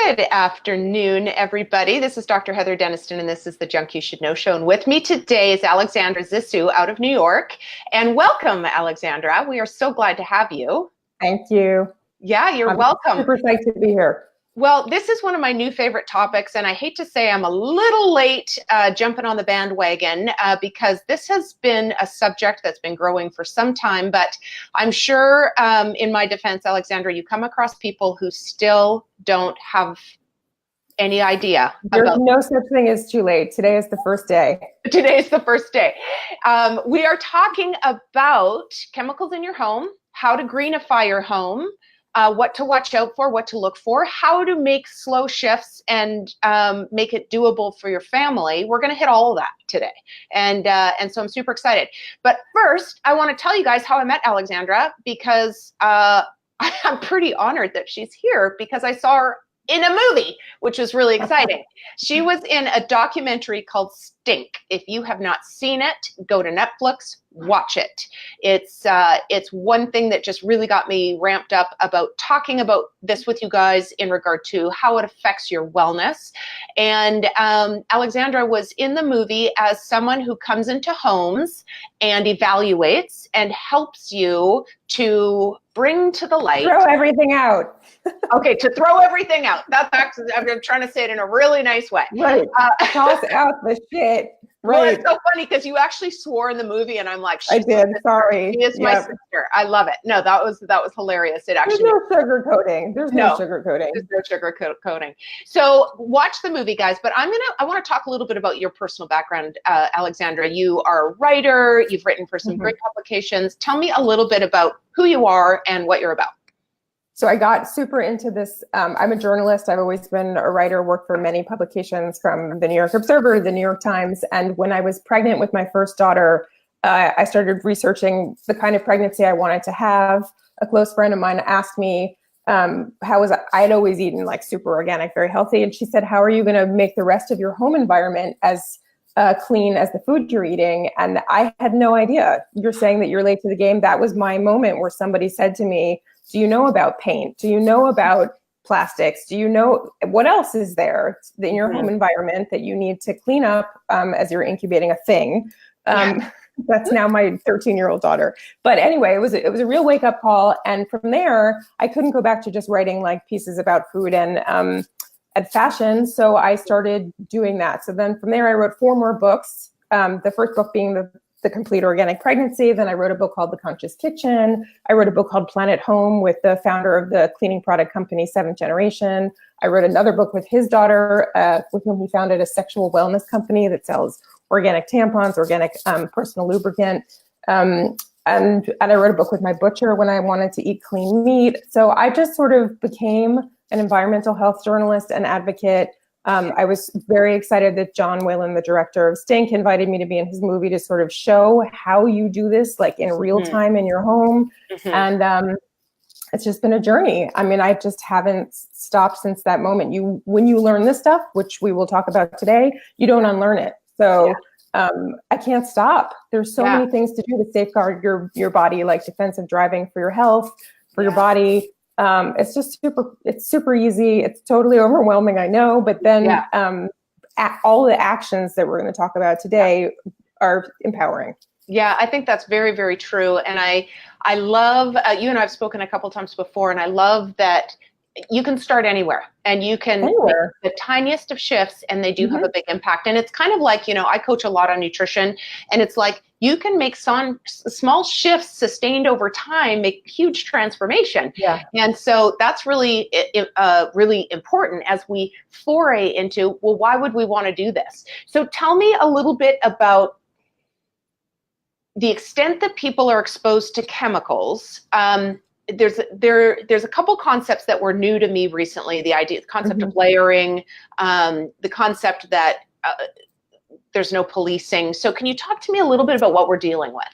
Good afternoon, everybody. This is Dr. Heather Denniston, and this is the Junk You Should Know Show. And with me today is Alexandra Zissou out of New York. And welcome, Alexandra. We are so glad to have you. Thank you. Yeah, you're I'm welcome. Super psyched to be here. Well, this is one of my new favorite topics, and I hate to say I'm a little late jumping on the bandwagon because this has been a subject that's been growing for some time, but I'm sure in my defense, Alexandra, you come across people who still don't have any idea. There's no such thing as too late. Today is the first day. Today is the first day. We are talking about chemicals in your home, how to greenify your home, what to watch out for, what to look for, how to make slow shifts and make it doable for your family. We're going to hit all of that today. And so I'm super excited. But first, I want to tell you guys how I met Alexandra because I'm pretty honored that she's here because I saw her in a movie, which was really exciting. She was in a documentary called Stink. If you have not seen it, go to Netflix, watch it. It's one thing that just really got me ramped up about talking about this with you guys in regard to how it affects your wellness. And Alexandra was in the movie as someone who comes into homes and evaluates and helps you to bring to the light. Throw everything out. Okay, to throw everything out. That's actually, I'm trying to say it in a really nice way. Right. Toss out the shit. Right. Well, it's so funny because you actually swore in the movie, and I'm like, I did. Sorry. She is my sister. I love it. No, that was hilarious. It actually. There's no sugarcoating. There's no sugarcoating. There's no sugarcoating. So watch the movie, guys. But I want to talk a little bit about your personal background, Alexandra. You are a writer. You've written for some great publications. Tell me a little bit about who you are and what you're about. So I got super into this. I'm a journalist. I've always been a writer, worked for many publications from the New York Observer, the New York Times. And when I was pregnant with my first daughter, I started researching the kind of pregnancy I wanted to have. A close friend of mine asked me, how was I had always eaten like super organic, very healthy. And she said, how are you going to make the rest of your home environment as clean as the food you're eating? And I had no idea. You're saying that you're late to the game. That was my moment where somebody said to me, do you know about paint? Do you know about plastics? Do you know what else is there in your home environment that you need to clean up as you're incubating a thing? That's now my 13-year-old daughter. But anyway, it was a real wake-up call. And from there, I couldn't go back to just writing like pieces about food and fashion. So I started doing that. So then from there, I wrote 4 more books. The first book being the Complete Organic Pregnancy. Then I wrote a book called The Conscious Kitchen. I wrote a book called Planet Home with the founder of the cleaning product company, 7th Generation. I wrote another book with his daughter, with whom he founded a sexual wellness company that sells organic tampons, organic personal lubricant. And I wrote a book with my butcher when I wanted to eat clean meat. So I just sort of became an environmental health journalist and advocate. I was very excited that John Whalen, the director of Stink, invited me to be in his movie to sort of show how you do this like in real time in your home. And it's just been a journey. I mean, I just haven't stopped since that moment. When you learn this stuff, which we will talk about today, you don't unlearn it. So I can't stop. There's so many things to do to safeguard your body, like defensive driving for your health, for your body. It's just super easy. It's totally overwhelming, I know, but then all the actions that we're going to talk about today are empowering. Yeah, I think that's very, very true. And I love, you and I have spoken a couple times before, and I love that you can start anywhere and you can make the tiniest of shifts and they do have a big impact. And it's kind of like, I coach a lot on nutrition, and it's like you can make some small shifts sustained over time, make huge transformation. Yeah. And so that's really, really important as we foray into, well, why would we want to do this? So tell me a little bit about the extent that people are exposed to chemicals. There's a couple concepts that were new to me recently. The concept of layering, the concept that there's no policing. So can you talk to me a little bit about what we're dealing with?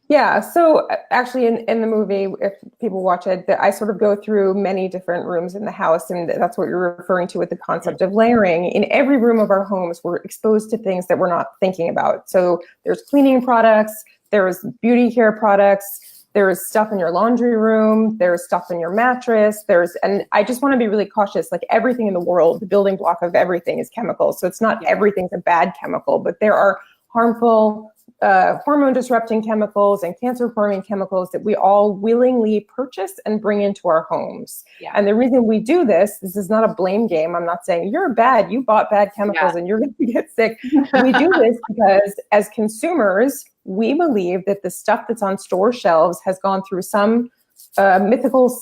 Yeah, so actually in the movie, if people watch it, I sort of go through many different rooms in the house, and that's what you're referring to with the concept of layering. In every room of our homes, we're exposed to things that we're not thinking about. So there's cleaning products, there's beauty care products, There's stuff in your laundry room. There's stuff in your mattress. And I just want to be really cautious. Like everything in the world, the building block of everything is chemicals. So it's not everything's a bad chemical, but there are harmful hormone disrupting chemicals and cancer forming chemicals that we all willingly purchase and bring into our homes. Yeah. And the reason we do this is not a blame game. I'm not saying you're bad, you bought bad chemicals and you're going to get sick. We do this because as consumers, we believe that the stuff that's on store shelves has gone through some mythical,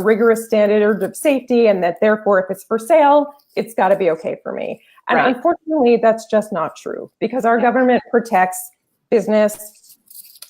rigorous standard of safety, and that therefore if it's for sale, it's got to be okay for me. And unfortunately, that's just not true, because our government protects business.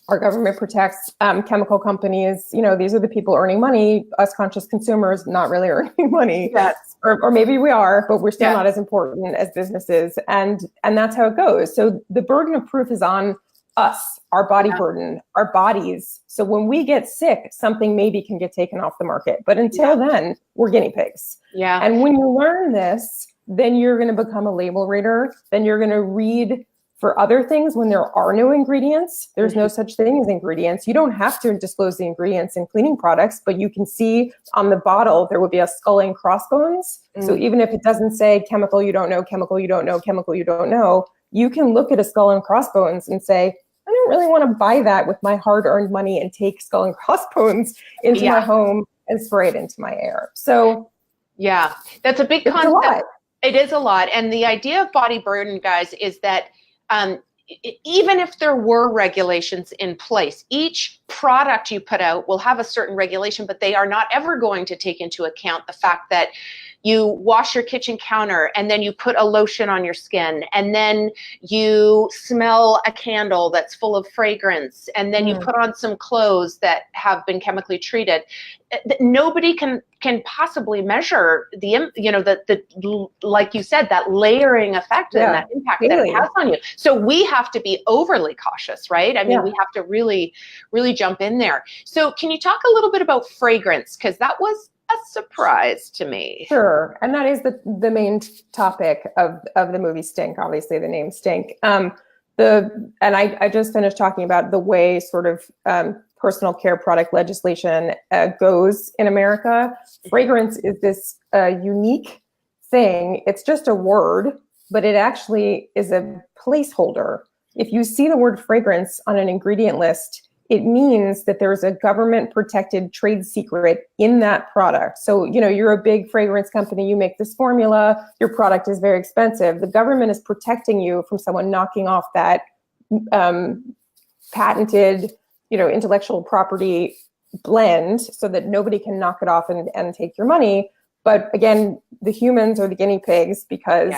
Our government protects chemical companies. These are the people earning money. Us conscious consumers, not really earning money. Yes. Or maybe we are, but we're still not as important as businesses. And that's how it goes. So the burden of proof is on us, our body burden, our bodies. So when we get sick, something maybe can get taken off the market. But until then, we're guinea pigs. Yeah. And when you learn this, then you're going to become a label reader. Then you're going to read for other things when there are no ingredients. There's no such thing as ingredients. You don't have to disclose the ingredients in cleaning products, but you can see on the bottle, there will be a skull and crossbones. So even if it doesn't say chemical you don't know, chemical you don't know, chemical you don't know, you can look at a skull and crossbones and say, I don't really want to buy that with my hard-earned money and take skull and crossbones into my home and spray it into my air. So that's a big concept. It is a lot. And the idea of body burden, guys, is that even if there were regulations in place, each product you put out will have a certain regulation, but they are not ever going to take into account the fact that you wash your kitchen counter and then you put a lotion on your skin, and then you smell a candle that's full of fragrance, and then you put on some clothes that have been chemically treated. Nobody can possibly measure the like you said, that layering effect and that impact that it has on you. So we have to be overly cautious, right? I mean, we have to really, really jump in there. So can you talk a little bit about fragrance? Because that was a surprise to me. Sure. And that is the main topic of the movie Stink, obviously the name Stink. And I just finished talking about the way sort of personal care product legislation goes in America. Fragrance is this unique thing. It's just a word, but it actually is a placeholder. If you see the word fragrance on an ingredient list, it means that there's a government protected trade secret in that product. So, you're a big fragrance company, you make this formula, your product is very expensive. The government is protecting you from someone knocking off that patented, intellectual property blend so that nobody can knock it off and take your money. But again, the humans are the guinea pigs, because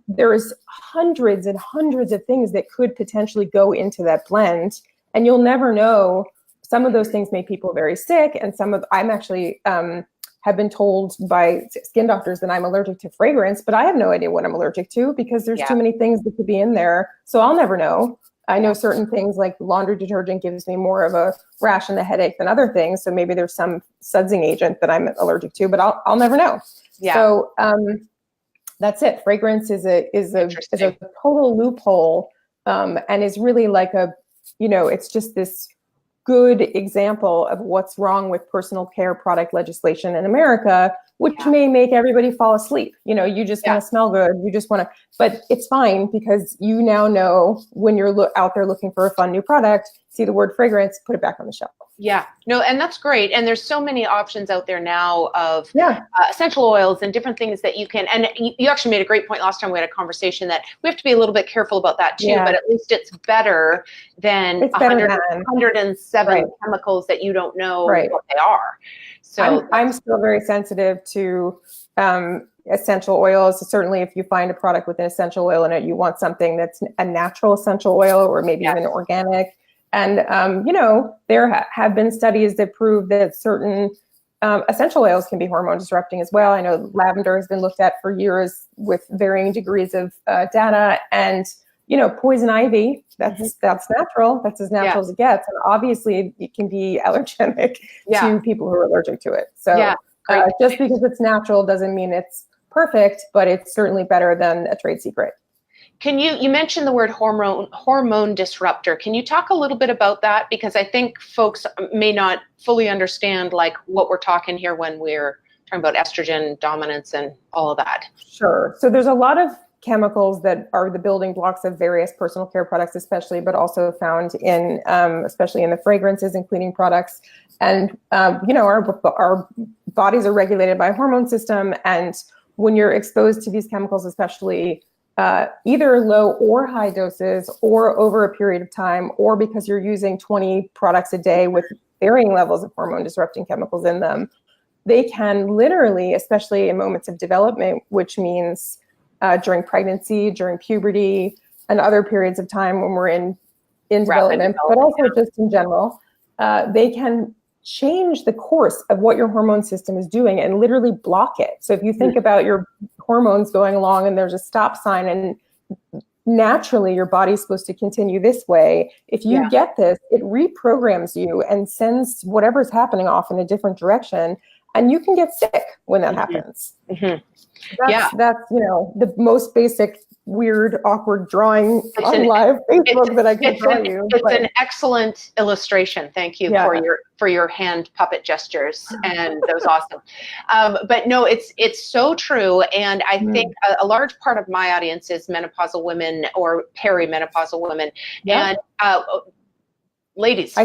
there's hundreds and hundreds of things that could potentially go into that blend. And you'll never know. Some of those things make people very sick. And I'm actually have been told by skin doctors that I'm allergic to fragrance, but I have no idea what I'm allergic to, because there's too many things that could be in there. So I'll never know. I know certain things like laundry detergent gives me more of a rash and a headache than other things. So maybe there's some sudsing agent that I'm allergic to, but I'll never know. Yeah. So that's it. Fragrance is a total loophole, and is really like it's just this good example of what's wrong with personal care product legislation in America, which may make everybody fall asleep. You just want to smell good. You just want to, but it's fine, because you now know when you're out there looking for a fun new product, see the word fragrance, put it back on the shelf. Yeah, no, and that's great. And there's so many options out there now of essential oils and different things that you can, and you actually made a great point last time we had a conversation that we have to be a little bit careful about that too, but at least it's better than 107 chemicals that you don't know what they are. So I'm still very sensitive to essential oils. Certainly if you find a product with an essential oil in it, you want something that's a natural essential oil, or maybe even organic. And, there have been studies that prove that certain essential oils can be hormone disrupting as well. I know lavender has been looked at for years with varying degrees of data. And, poison ivy, that's natural. That's as natural as it gets. And obviously it can be allergenic to people who are allergic to it. So just because it's natural doesn't mean it's perfect, but it's certainly better than a trade secret. you mentioned the word hormone disruptor. Can you talk a little bit about that? Because I think folks may not fully understand like what we're talking here when we're talking about estrogen dominance and all of that. Sure. So there's a lot of chemicals that are the building blocks of various personal care products, especially, but also found in, especially in the fragrances and cleaning products. And, our bodies are regulated by a hormone system. And when you're exposed to these chemicals, especially either low or high doses or over a period of time, or because you're using 20 products a day with varying levels of hormone disrupting chemicals in them, they can literally, especially in moments of development, which means during pregnancy, during puberty, and other periods of time when we're in development, but also just in general, they can change the course of what your hormone system is doing and literally block it. So if you think about your hormones going along and there's a stop sign and naturally your body's supposed to continue this way, if you get this, it reprograms you and sends whatever's happening off in a different direction, and you can get sick when that happens. That's the most basic, weird, awkward drawing on live Facebook that I can draw you. It's an excellent illustration. Thank you for your hand puppet gestures, and that was awesome. But no, it's so true, and I think a large part of my audience is menopausal women or perimenopausal women, and ladies,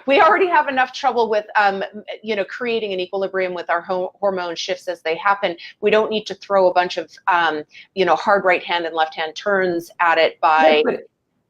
we already have enough trouble with, creating an equilibrium with our hormone shifts as they happen. We don't need to throw a bunch of, hard right hand and left hand turns at it by. Yeah,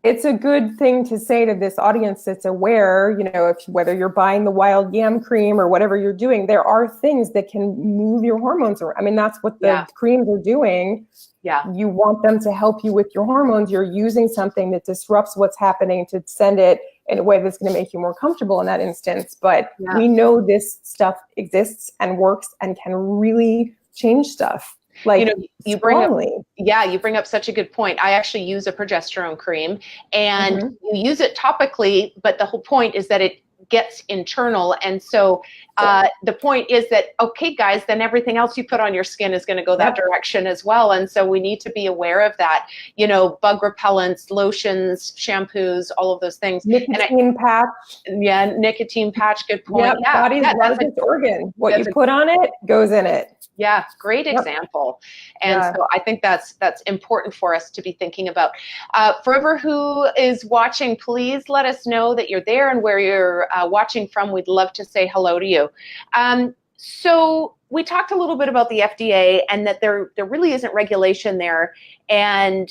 it's a good thing to say to this audience that's aware, whether you're buying the wild yam cream or whatever you're doing, there are things that can move your hormones around. I mean, that's what the creams are doing. Yeah. You want them to help you with your hormones. You're using something that disrupts what's happening to send it in a way that's going to make you more comfortable in that instance. But we know this stuff exists and works and can really change stuff. Like, you bring up such a good point. I actually use a progesterone cream, and you use it topically, but the whole point is that it gets internal. And so the point is that, okay, guys, then everything else you put on your skin is going to go that direction as well. And so we need to be aware of that, bug repellents, lotions, shampoos, all of those things. Nicotine patch. Yeah, nicotine patch. Good point. Body's largest organ. What you put on it goes in it. Yeah, great example. And so I think that's important for us to be thinking about. For whoever who is watching, please let us know that you're there and where you're watching from. We'd love to say hello to you. So we talked a little bit about the FDA and that there really isn't regulation there, and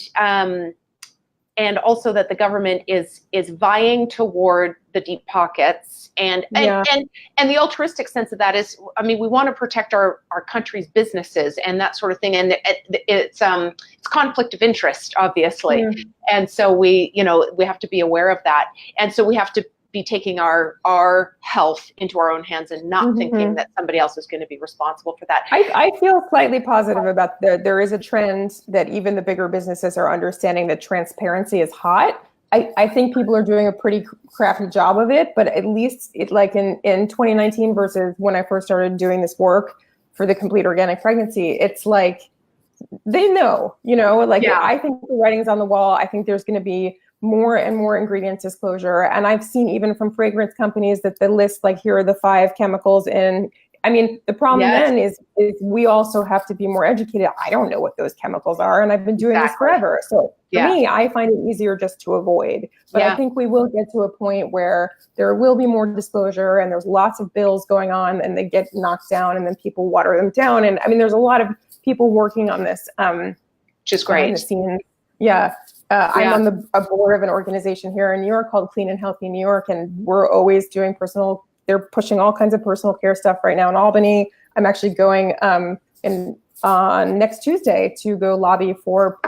also that the government is vying toward the deep pockets, and the altruistic sense of that is, I mean, we want to protect our country's businesses and that sort of thing, and it's conflict of interest, obviously, and so we have to be aware of that, and so we have to be taking our health into our own hands and not thinking that somebody else is going to be responsible for that. I feel slightly positive about there is a trend that even the bigger businesses are understanding that transparency is hot. I think people are doing a pretty crafty job of it, but at least like in 2019 versus when I first started doing this work for the Complete Organic Pregnancy, it's like they know, I think the writing's on the wall. I think there's going to be more and more ingredient disclosure. And I've seen even from fragrance companies that the list, like, here are the 5 chemicals in. I mean, the problem then is we also have to be more educated. I don't know what those chemicals are, and I've been doing this forever. So for me, I find it easier just to avoid. But I think we will get to a point where there will be more disclosure, and there's lots of bills going on, and they get knocked down, and then people water them down. And I mean, there's a lot of people working on this. Which is great. Behind the scenes. I'm on a board of an organization here in New York called Clean and Healthy New York, and we're always doing they're pushing all kinds of personal care stuff right now in Albany. I'm actually going on next Tuesday to go lobby for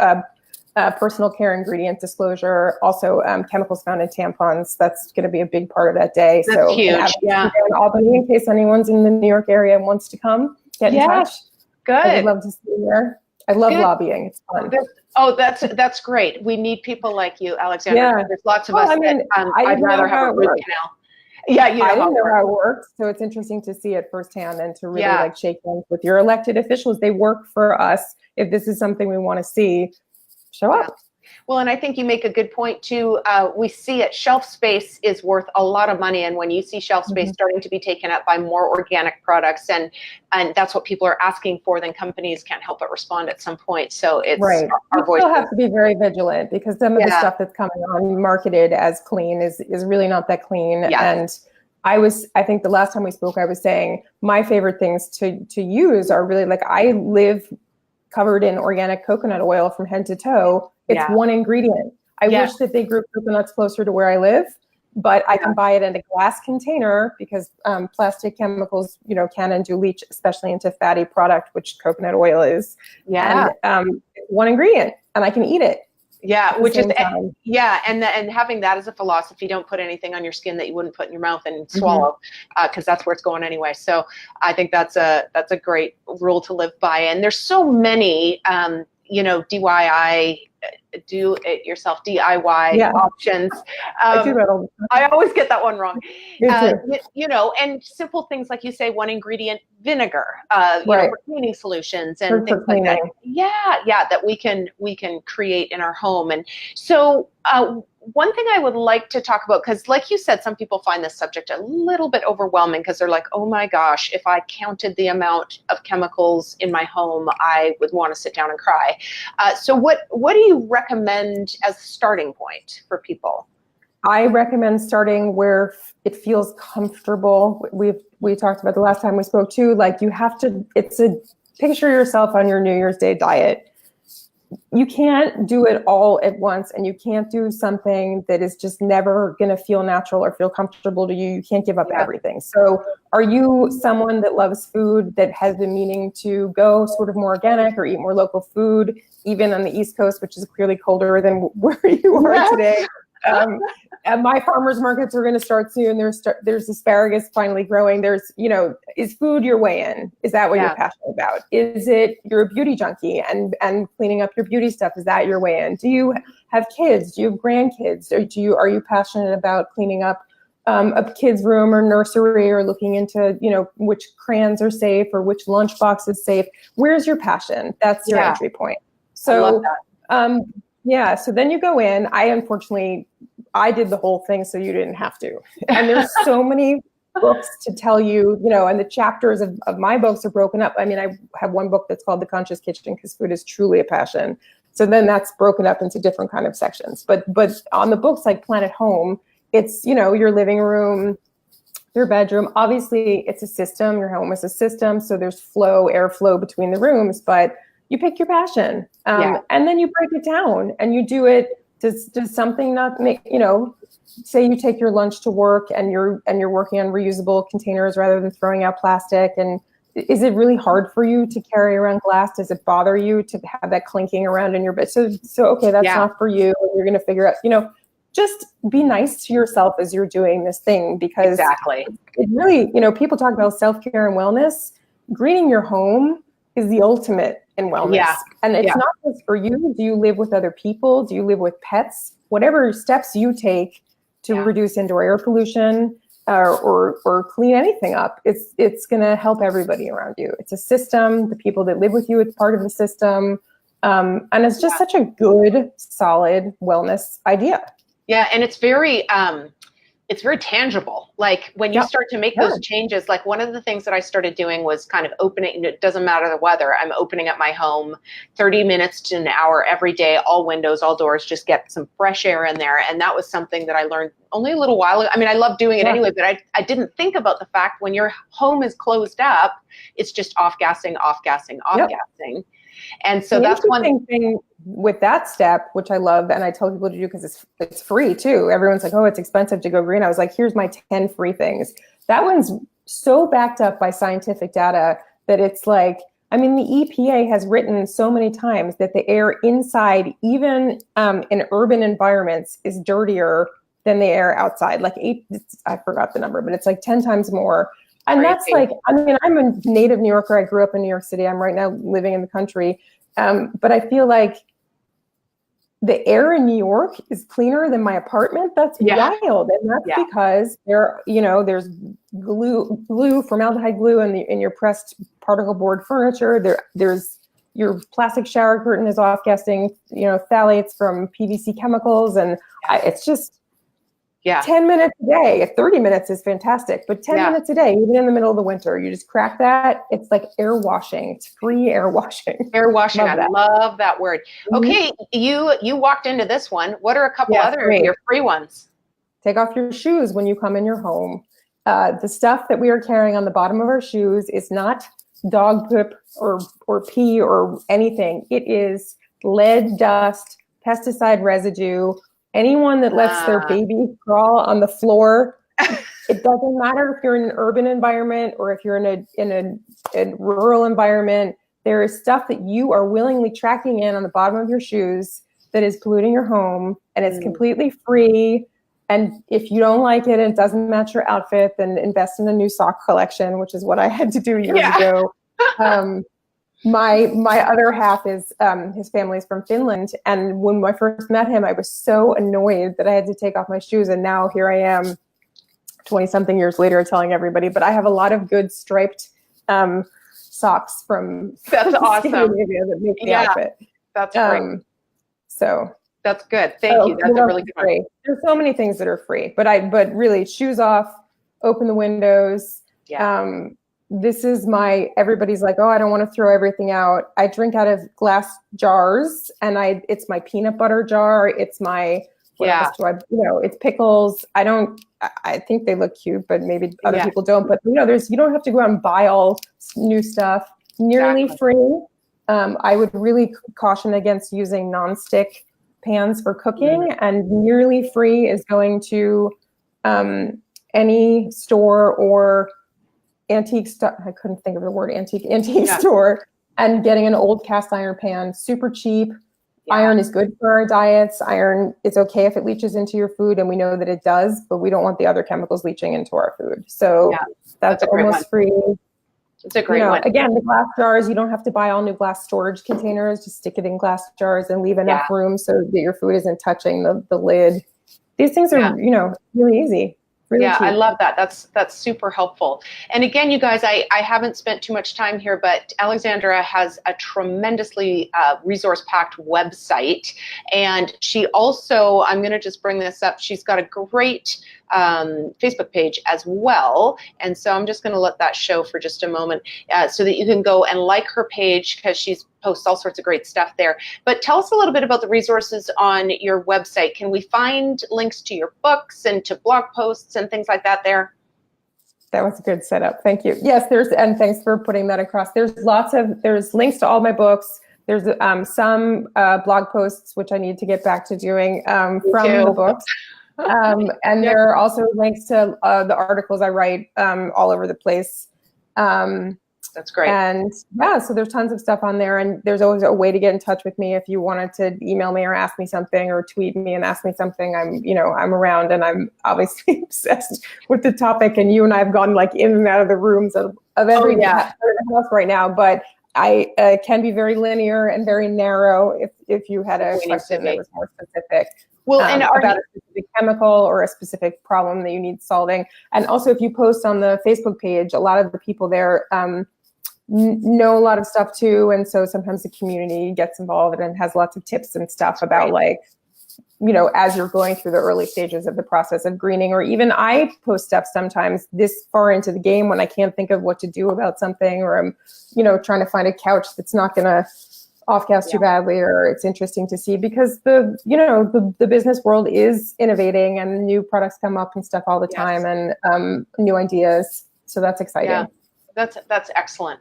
personal care ingredient disclosure, also chemicals found in tampons. That's going to be a big part of that day. That's huge. In Albany, in case anyone's in the New York area and wants to come, get in touch. Good. I'd love to see you there. I love lobbying. It's fun. That's great. We need people like you, Alexandra. There's lots of us that I'd rather have a root canal. Yeah, you know I how didn't it know works. how it works, so it's interesting to see it firsthand and to really Yeah. like shake hands with your elected officials. They work for us. If this is something we want to see, show Yeah. up. Well, and I think you make a good point too. We see it, shelf space is worth a lot of money. And when you see shelf space starting to be taken up by more organic products, and that's what people are asking for, then companies can't help but respond at some point. So it's Right. our We voice. still have to be very vigilant because some of the Yeah. stuff that's coming on marketed as clean is really not that clean. Yes. And I think the last time we spoke, I was saying my favorite things to use are really like I live covered in organic coconut oil from head to toe. It's Yeah. one ingredient. I wish that they grew coconuts closer to where I live, but I can buy it in a glass container because plastic chemicals, can and do leach, especially into fatty product, which coconut oil is. Yeah. And one ingredient, and I can eat it. Yeah, which is time. and having that as a philosophy, don't put anything on your skin that you wouldn't put in your mouth and swallow, because that's where it's going anyway. So I think that's a great rule to live by. And there's so many, DIY, do it yourself, DIY options. I do that all the time. I always get that one wrong. Me too. And simple things like you say, one ingredient, vinegar, for cleaning solutions and things like that. Yeah, that we can create in our home. And so one thing I would like to talk about, because like you said, some people find this subject a little bit overwhelming because they're like, oh my gosh, if I counted the amount of chemicals in my home, I would want to sit down and cry. So what do you recommend as a starting point for people? I recommend starting where it feels comfortable. We talked about the last time we spoke too, like picture yourself on your New Year's Day diet. You can't do it all at once, and you can't do something that is just never going to feel natural or feel comfortable to you. You can't give up everything. So are you someone that loves food, that has been meaning to go sort of more organic or eat more local food, even on the East Coast, which is clearly colder than where you are today? And my farmers markets are going to start soon. There's asparagus finally growing. There's, is food your way in? Is that what you're passionate about? Is it you're a beauty junkie and cleaning up your beauty stuff? Is that your way in? Do you have kids? Do you have grandkids? Or are you passionate about cleaning up a kid's room or nursery, or looking into, which crayons are safe or which lunchbox is safe? Where's your passion? That's your entry point. So, I love that. So then you go in. I did the whole thing so you didn't have to. And there's so many books to tell you, and the chapters of my books are broken up. I mean, I have one book that's called The Conscious Kitchen because food is truly a passion. So then that's broken up into different kind of sections. But on the books like Planet Home, it's, your living room, your bedroom. Obviously, it's a system. Your home is a system. So there's airflow between the rooms, but you pick your passion. And then you break it down and you do it. Does something not make, say you take your lunch to work and you're working on reusable containers rather than throwing out plastic, and is it really hard for you to carry around glass? Does it bother you to have that clinking around in your bed? So okay, that's not for you. You're going to figure out, just be nice to yourself as you're doing this thing, because it really, people talk about self-care and wellness. Greening your home is the ultimate in wellness. And it's not just for you. Do you live with other people? Do you live with pets? Whatever steps you take to reduce indoor air pollution or clean anything up, it's going to help everybody around you. It's a system. The people that live with you, it's part of the system. And it's just such a good, solid wellness idea. Yeah, and it's very tangible. Like when you start to make those changes, like one of the things that I started doing was kind of opening, it doesn't matter the weather, I'm opening up my home 30 minutes to an hour every day, all windows, all doors, just get some fresh air in there. And that was something that I learned only a little while ago. I mean, I love doing it anyway, but I didn't think about the fact when your home is closed up, it's just off-gassing. And so that's one thing with that step, which I love, and I tell people to do because it's free too. Everyone's like, oh, it's expensive to go green. I was like, here's my 10 free things. That one's so backed up by scientific data that it's like, I mean, the EPA has written so many times that the air inside, even in urban environments, is dirtier than the air outside. Like I forgot the number, but it's like 10 times more. And that's like, I mean, I'm a native New Yorker. I grew up in New York City. I'm right now living in the country. But I feel like the air in New York is cleaner than my apartment. That's wild. And that's because there's glue, formaldehyde glue in your pressed particle board furniture. There's your plastic shower curtain is off gassing, phthalates from PVC chemicals. And it's just 10 minutes a day. 30 minutes is fantastic, but 10 minutes a day, even in the middle of the winter, you just crack that. It's like air washing. It's free air washing. Air washing. I love that word. Okay. You walked into this one. What are a couple other your free ones? Take off your shoes when you come in your home. The stuff that we are carrying on the bottom of our shoes is not dog poop or pee or anything. It is lead, dust, pesticide residue. Anyone that lets their baby crawl on the floor, it doesn't matter if you're in an urban environment or if you're in a rural environment, there is stuff that you are willingly tracking in on the bottom of your shoes that is polluting your home, and it's completely free. And if you don't like it and it doesn't match your outfit, then invest in a new sock collection, which is what I had to do years ago. My other half is his family's from Finland, and when I first met him, I was so annoyed that I had to take off my shoes, and now here I am 20-something years later telling everybody, but I have a lot of good striped socks from Scandinavia that make the outfit. That's great. So that's good. Thank you. That's a really good one. There's so many things that are free, but really shoes off, open the windows. This is everybody's like, oh, I don't want to throw everything out. I drink out of glass jars, and it's my peanut butter jar. It's my, it's pickles. I think they look cute, but maybe other people don't. But you don't have to go out and buy all new stuff. Nearly free. I would really caution against using nonstick pans for cooking, and nearly free is going to any store or antique stuff. I couldn't think of the word antique store, and getting an old cast iron pan, super cheap. Iron is good for our diets. Iron, it's okay if it leaches into your food, and we know that it does, but we don't want the other chemicals leaching into our food. So that's almost free. It's a great one. Again, the glass jars, you don't have to buy all new glass storage containers. Just stick it in glass jars and leave enough room so that your food isn't touching the lid. These things are, really easy. Really cheap. I love that. That's super helpful. And again, you guys, I haven't spent too much time here, but Alexandra has a tremendously resource-packed website. And she also, I'm going to just bring this up, she's got a great Facebook page as well. And so I'm just going to let that show for just a moment so that you can go and like her page, because she's posts all sorts of great stuff there. But tell us a little bit about the resources on your website. Can we find links to your books and to blog posts and things like that there? That was a good setup. Thank you. Yes, and thanks for putting that across. There's links to all my books. There's some blog posts, which I need to get back to doing from the books. And there are also links to the articles I write all over the place. That's great. And so there's tons of stuff on there, and there's always a way to get in touch with me if you wanted to email me or ask me something or tweet me and ask me something. I'm around, and I'm obviously obsessed with the topic, and you and I have gone like in and out of the rooms of every house right now, but I can be very linear and very narrow if you had a question that was more specific. Well, and about a specific chemical or a specific problem that you need solving. And also, if you post on the Facebook page, a lot of the people there know a lot of stuff too. And so sometimes the community gets involved and has lots of tips and stuff about as you're going through the early stages of the process of greening, or even I post stuff sometimes this far into the game when I can't think of what to do about something, or I'm, trying to find a couch that's not going to off-gas too badly, or it's interesting to see, because the business world is innovating and new products come up and stuff all the time, and new ideas. So that's exciting. Yeah. That's excellent.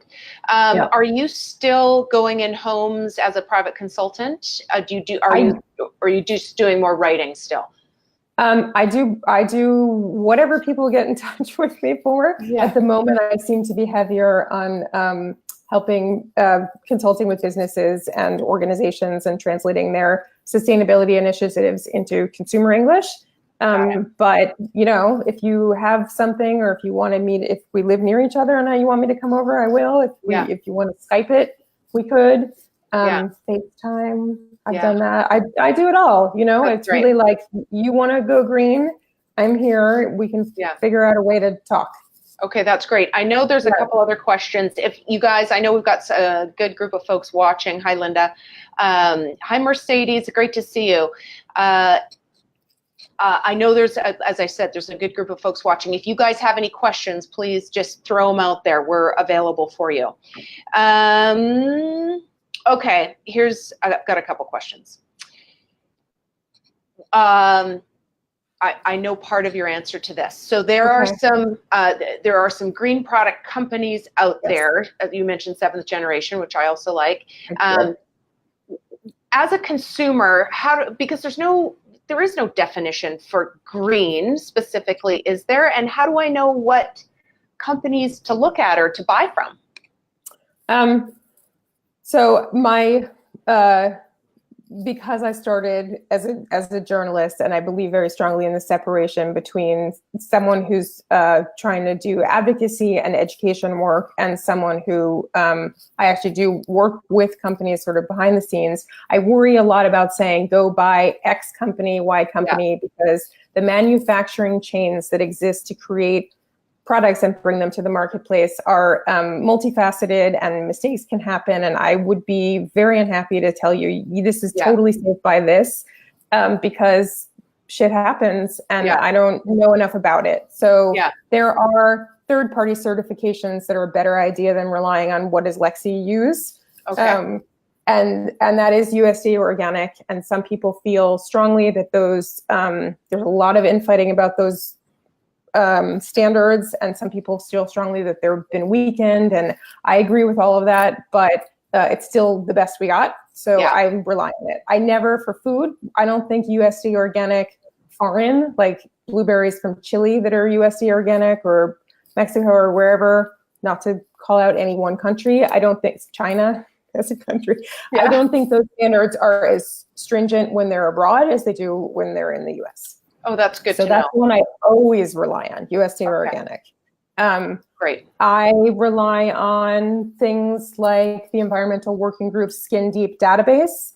Are you still going in homes as a private consultant? Are you just doing more writing still? I do whatever people get in touch with me for. At the moment, I seem to be heavier on helping consulting with businesses and organizations and translating their sustainability initiatives into consumer English. But if you have something, or if you want to meet, if we live near each other and you want me to come over, I will. If you want to Skype it, we could. FaceTime. I've done that. I do it all. You know, That's it's great. really like, you want to go green, I'm here. We can figure out a way to talk. Okay, that's great. I know there's a couple other questions. If you guys, I know we've got a good group of folks watching. Hi, Linda. Hi, Mercedes. Great to see you. I know there's, as I said, there's a good group of folks watching. If you guys have any questions, please just throw them out there. We're available for you. Okay, I've got a couple questions. I know part of your answer to this. So there are some green product companies out there. You mentioned Seventh Generation, which I also like. As a consumer, because there is no definition for green specifically, is there? And how do I know what companies to look at or to buy from? So because I started as a journalist, and I believe very strongly in the separation between someone who's trying to do advocacy and education work and someone who I actually do work with companies sort of behind the scenes, I worry a lot about saying go buy X company, Y company, because the manufacturing chains that exist to create products and bring them to the marketplace are multifaceted, and mistakes can happen. And I would be very unhappy to tell you this is totally safe by this, because shit happens and I don't know enough about it. So there are third-party certifications that are a better idea than relying on what does Lexi use. And that is USDA organic. And some people feel strongly that those, there's a lot of infighting about those standards, and some people feel strongly that they've been weakened, and I agree with all of that, but it's still the best we got, so I rely on it. I never, for food, I don't think USDA organic foreign, like blueberries from Chile that are USDA organic, or Mexico or wherever, not to call out any one country, I don't think China as a country, I don't think those standards are as stringent when they're abroad as they do when they're in the US. Oh, that's good to know. So that's one I always rely on, USDA organic. Great. I rely on things like the Environmental Working Group's Skin Deep database.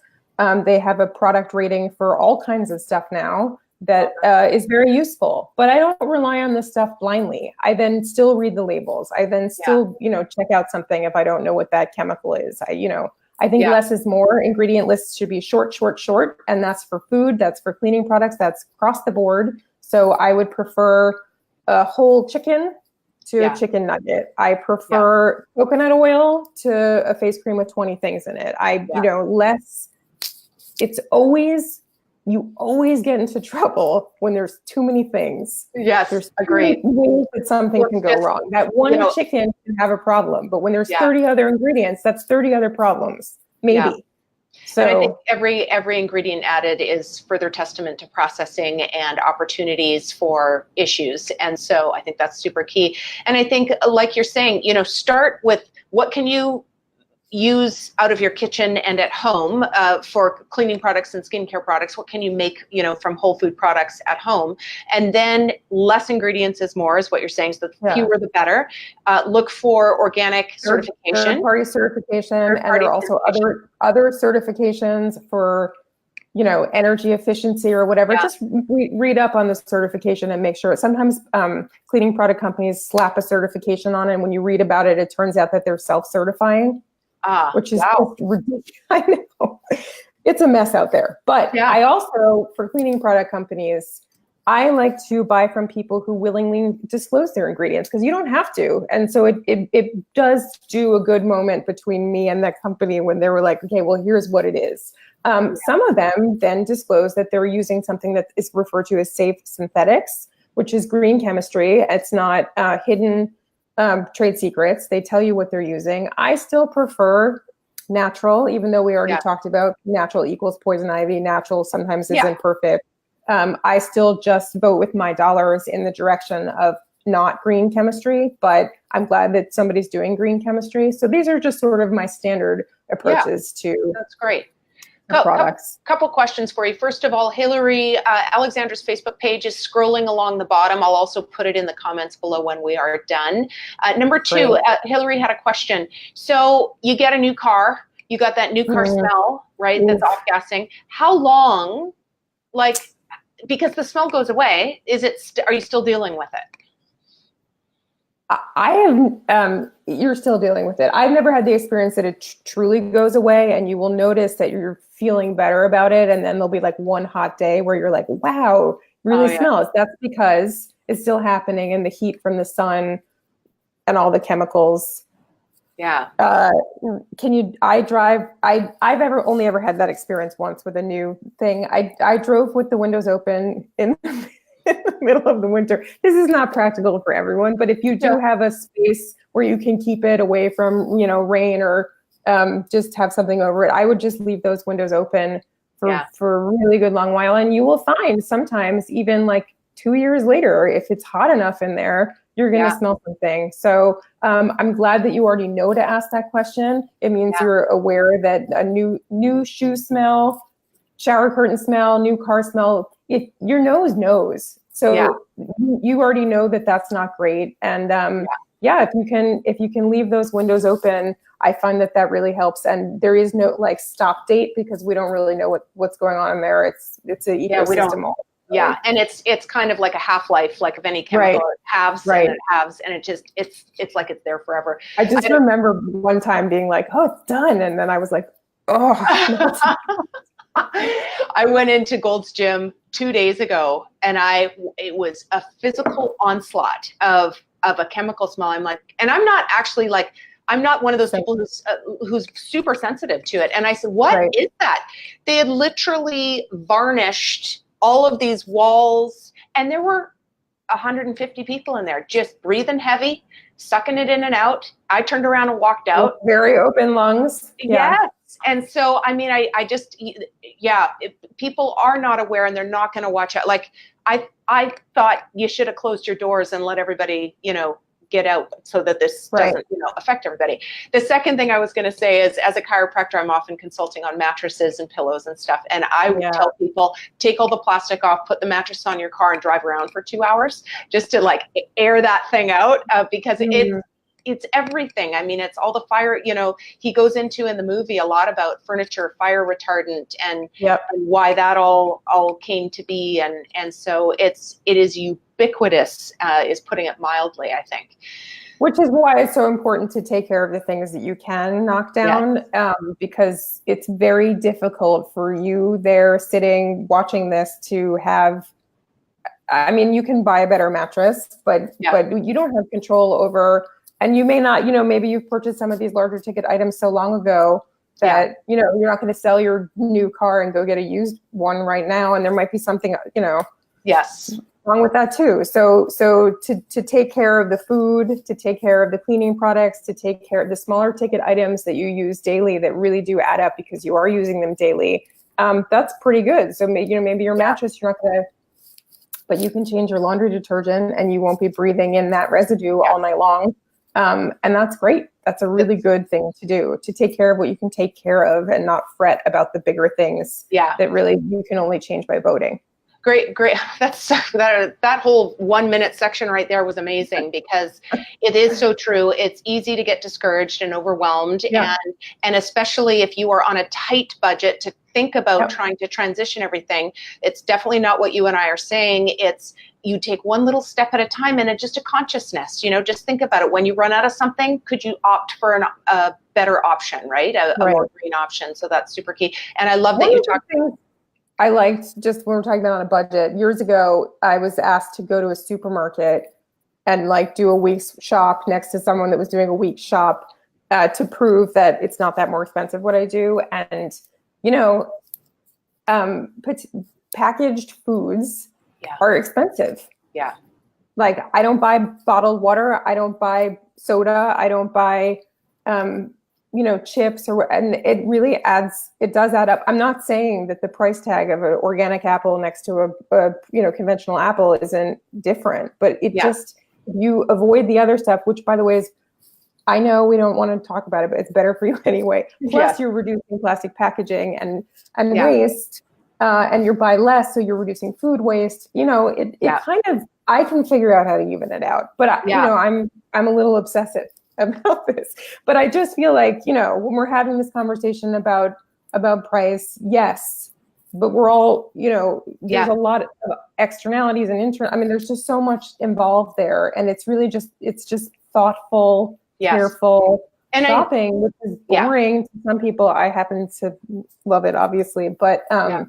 They have a product rating for all kinds of stuff now that is very useful. But I don't rely on this stuff blindly. I then still read the labels. I then still, check out something if I don't know what that chemical is. I think less is more. Ingredient lists should be short, and that's for food, that's for cleaning products, that's across the board. So I would prefer a whole chicken to a chicken nugget. I prefer coconut oil to a face cream with 20 things in it. Less, you always get into trouble when there's too many things. Yes, there's agreed. Ways that something can go wrong. That one chicken can have a problem, but when there's 30 other ingredients, that's 30 other problems, maybe. Yeah. So and I think every ingredient added is further testament to processing and opportunities for issues. And so I think that's super key. And I think, like you're saying, start with what can you use out of your kitchen and at home for cleaning products and skincare products. What can you make, from whole food products at home? And then less ingredients is more, is what you're saying. So the fewer the better. Look for organic certification. Third-party certification. And there are also other certifications for, energy efficiency or whatever. Just read up on the certification and make sure. Sometimes cleaning product companies slap a certification on it, and when you read about it, it turns out that they're self-certifying. Which is ridiculous. I know. It's a mess out there. But I also, for cleaning product companies, I like to buy from people who willingly disclose their ingredients, because you don't have to. And so it does do a good moment between me and that company when they were like, okay, well, here's what it is. Some of them then disclose that they're using something that is referred to as safe synthetics, which is green chemistry. It's not hidden trade secrets. They tell you what they're using. I still prefer natural, even though we already talked about natural equals poison ivy. Natural sometimes isn't perfect. I still just vote with my dollars in the direction of not green chemistry, but I'm glad that somebody's doing green chemistry. So these are just sort of my standard approaches to that's great. Products. Couple questions for you. First of all, Hillary, Alexandra's Facebook page is scrolling along the bottom. I'll also put it in the comments below when we are done. Number two, Hillary had a question. So you get a new car, You got that new car smell, right? Oof. That's off-gassing. How long, like, because the smell goes away, are you still dealing with it? I have, you're still dealing with it. I've never had the experience that it truly goes away, and you will notice that you're feeling better about it. And then there'll be like one hot day where you're like, wow, really smells. That's because it's still happening in the heat from the sun and all the chemicals. Yeah. I've only ever had that experience once with a new thing. I drove with the windows open in the middle of the winter. This is not practical for everyone, but if you do have a space where you can keep it away from, rain or just have something over it, I would just leave those windows open for a really good long while. And you will find sometimes even like 2 years later, if it's hot enough in there, you're going to smell something. So I'm glad that you already know to ask that question. It means you're aware that a new shoe smell, shower curtain smell, new car smell, your nose knows. So you already know that that's not great. And if you can leave those windows open, I find that really helps. And there is no like stop date because we don't really know what's going on in there. It's an ecosystem. Yeah, and it's kind of like a half-life, like of any chemical. It halves and it halves, and it's like it's there forever. I just remember one time being like, "Oh, it's done," and then I was like, "Oh." I went into Gold's Gym 2 days ago, and it was a physical onslaught of a chemical smell. I'm like, and I'm not actually like, I'm not one of those people who's super sensitive to it. And I said, "What is that?" They had literally varnished all of these walls, and there were 150 people in there just breathing heavy, sucking it in and out. I turned around and walked out. Very open lungs. Yes. And so, I mean, if people are not aware and they're not going to watch out. Like I thought you should have closed your doors and let everybody, get out so that this doesn't, affect everybody. The second thing I was going to say is, as a chiropractor, I'm often consulting on mattresses and pillows and stuff. And I would tell people, take all the plastic off, put the mattress on your car and drive around for 2 hours just to like air that thing out because it's everything. I mean, it's all the fire, he goes into in the movie a lot about furniture, fire retardant and why that all came to be. And so it is ubiquitous, is putting it mildly, I think. Which is why it's so important to take care of the things that you can knock down, because it's very difficult for you there sitting watching this to have, I mean, you can buy a better mattress, but you don't have control over. And you may not, maybe you've purchased some of these larger ticket items so long ago that, you're not going to sell your new car and go get a used one right now. And there might be something, wrong with that too. So to take care of the food, to take care of the cleaning products, to take care of the smaller ticket items that you use daily that really do add up because you are using them daily, that's pretty good. So maybe your mattress, you're not going to, but you can change your laundry detergent and you won't be breathing in that residue all night long. And that's great. That's a really good thing to do, to take care of what you can take care of and not fret about the bigger things that really you can only change by voting. Great. That whole 1 minute section right there was amazing because it is so true. It's easy to get discouraged and overwhelmed. And especially if you are on a tight budget to think about trying to transition everything, it's definitely not what you and I are saying. It's you take one little step at a time and it's just a consciousness, just think about it. When you run out of something, could you opt for a better option, right? A more green option. So that's super key. And I love that you talked. I liked, just when we're talking about on a budget, years ago, I was asked to go to a supermarket and like do a week's shop next to someone that was doing a week's shop to prove that it's not that more expensive what I do. And, packaged foods are expensive. Yeah. Like I don't buy bottled water. I don't buy soda. I don't buy, chips and it really does add up. I'm not saying that the price tag of an organic apple next to a conventional apple isn't different, but just, you avoid the other stuff, which by the way is, I know we don't want to talk about it, but it's better for you anyway. Plus you're reducing plastic packaging and waste, and you buy less. So you're reducing food waste, it kind of, I can figure out how to even it out, but I'm a little obsessive. about this. But I just feel like, you know, when we're having this conversation about price, yes, but we're all, you know, there's a lot of externalities and I mean, there's just so much involved there, and it's really just, it's just thoughtful, careful and shopping, which is boring to some people. I happen to love it, obviously, but I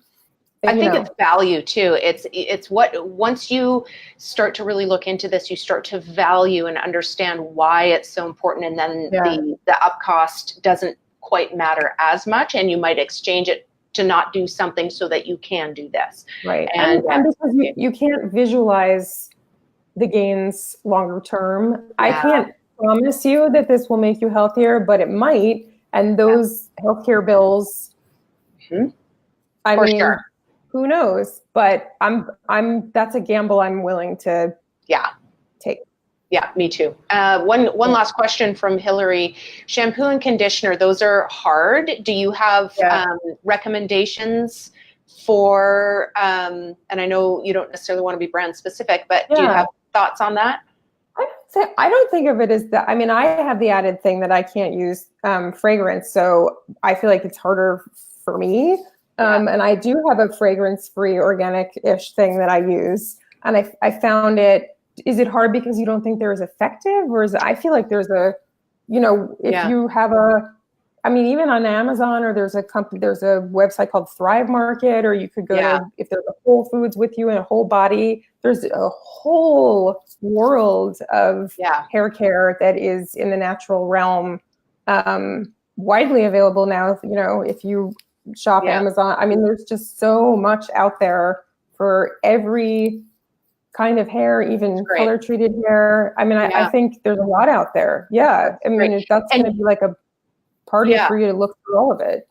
think it's value too. It's what, once you start to really look into this, you start to value and understand why it's so important, and then the up cost doesn't quite matter as much, and you might exchange it to not do something so that you can do this. Right. And because you can't visualize the gains longer term. I can't promise you that this will make you healthier, but it might. And those healthcare bills, I mean, who knows? But that's a gamble I'm willing to take. Yeah, me too. One last question from Hillary. Shampoo and conditioner, those are hard. Do you have recommendations for, and I know you don't necessarily want to be brand specific, but do you have thoughts on that? I don't think of it as that. I mean, I have the added thing that I can't use fragrance, so I feel like it's harder for me. And I do have a fragrance-free, organic-ish thing that I use, and I found it. Is it hard because you don't think they're as effective, or is it, I feel like there's a, you know, if you have I mean, even on Amazon, or there's a website called Thrive Market, or you could go to, if there's a Whole Foods with you and a Whole Body, there's a whole world of hair care that is in the natural realm, widely available now. You know, if you shop Amazon, I mean, there's just so much out there for every kind of hair, even color treated hair. I mean, I think there's a lot out there. Yeah. I mean, that's going to be like a party for you to look through all of it.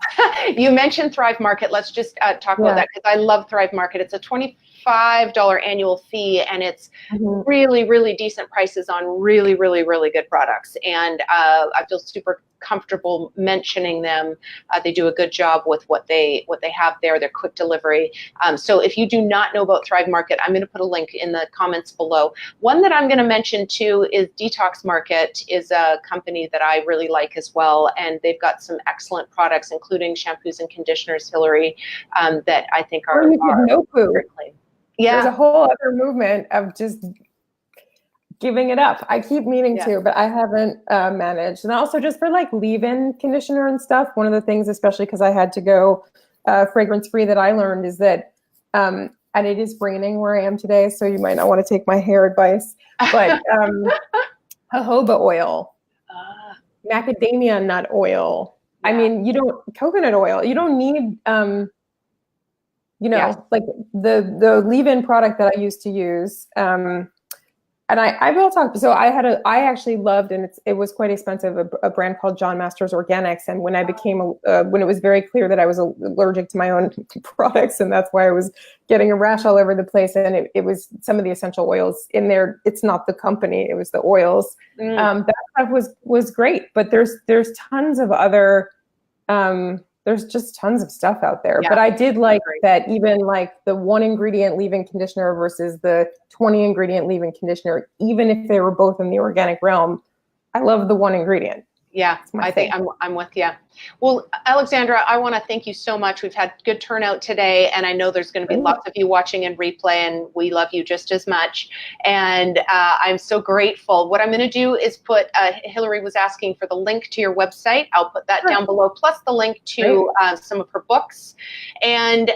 You mentioned Thrive Market. Let's just talk about that, because I love Thrive Market. It's a $25 annual fee, and it's really, really decent prices on really, really, really good products. And I feel super comfortable mentioning them. They do a good job with what they have there. They're quick delivery. So if you do not know about Thrive Market, I'm going to put a link in the comments below. One that I'm going to mention too is Detox Market, is a company that I really like as well, and they've got some excellent products, including shampoos and conditioners, Hillary, that I think are no poo. There's a whole other movement of just giving it up. I keep meaning to, but I haven't managed. And also just for like leave-in conditioner and stuff, one of the things, especially because I had to go fragrance-free, that I learned is that, and it is raining where I am today, so you might not want to take my hair advice, but jojoba oil, macadamia nut oil. I mean, coconut oil, you don't need, you know, like the leave-in product that I used to use, and I will talk. So I actually loved, and it was quite expensive, a brand called John Masters Organics. And when I became, when it was very clear that I was allergic to my own products, and that's why I was getting a rash all over the place. And it was some of the essential oils in there. It's not the company, it was the oils. That stuff was great, but there's tons of other, there's just tons of stuff out there. But I did like that, even like the 1 ingredient leave-in conditioner versus the 20 ingredient leave-in conditioner, even if they were both in the organic realm, I love the 1 ingredient. Yeah, I think I'm with you. Well, Alexandra, I want to thank you so much. We've had good turnout today, and I know there's going to be lots of you watching in replay, and we love you just as much. And I'm so grateful. What I'm going to do is put, Hillary was asking for the link to your website. I'll put that down below, plus the link to some of her books. And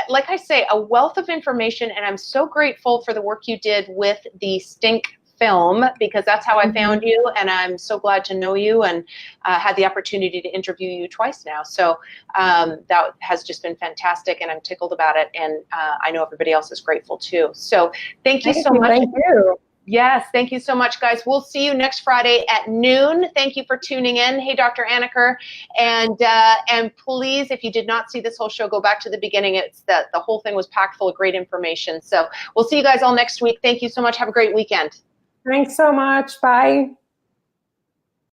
like I say, a wealth of information, and I'm so grateful for the work you did with the Stink film, because that's how I found you, and I'm so glad to know you, and had the opportunity to interview you twice now. So that has just been fantastic, and I'm tickled about it, and I know everybody else is grateful too. So thank you so much. Thank you. Yes, thank you so much, guys. We'll see you next Friday at noon. Thank you for tuning in. Hey, Dr. Anaker. And please, if you did not see this whole show, go back to the beginning. It's the whole thing was packed full of great information. So we'll see you guys all next week. Thank you so much. Have a great weekend. Thanks so much. Bye.